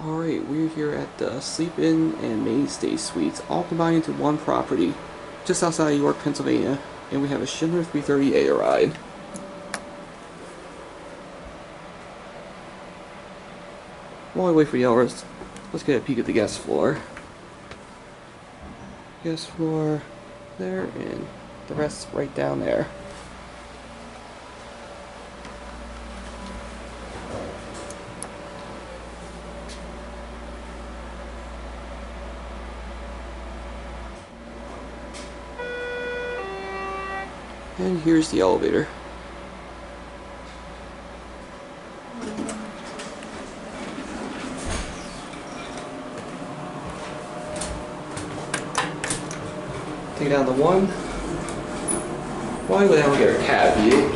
Alright, we're here at the Sleep Inn and Mainstay Suites, all combined into one property, just outside of York, Pennsylvania, and we have a Schindler 330A ride. While we wait for the hours, let's get a peek at the guest floor. Guest floor there, and the rest right down there. And here's the elevator. Take it down to one. While you go down, we get our cab view.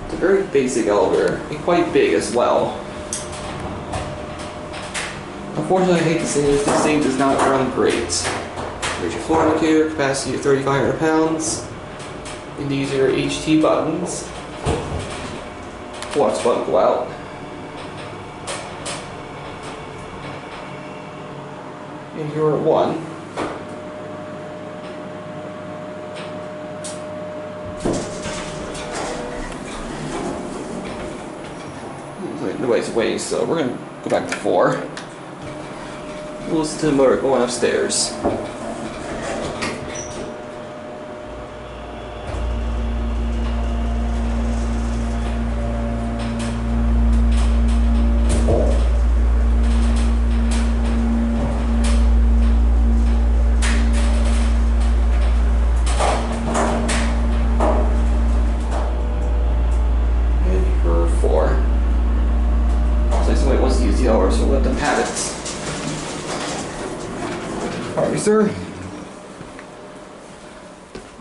It's a very basic elevator, and quite big as well. Unfortunately, I hate to say this thing does not run great. Here's your floor indicator, capacity of 3,500 pounds. And these are your HT buttons. Watch button go out. And you're at one. Nobody's waiting, so we're gonna go back to 4. We'll listen to the motor going upstairs. Somebody wants to use the elevator, so we'll let them have it. Alright, sir.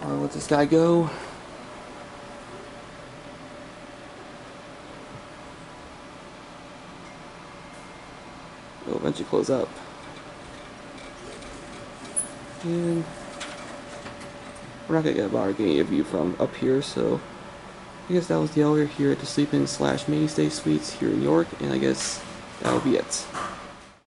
Alright, let this guy go. It'll eventually close up. And we're not going to get a bar getting a view from up here, so I guess that was the elevator here at the Sleep Inn / Mainstay Suites here in York, and I guess that'll be it.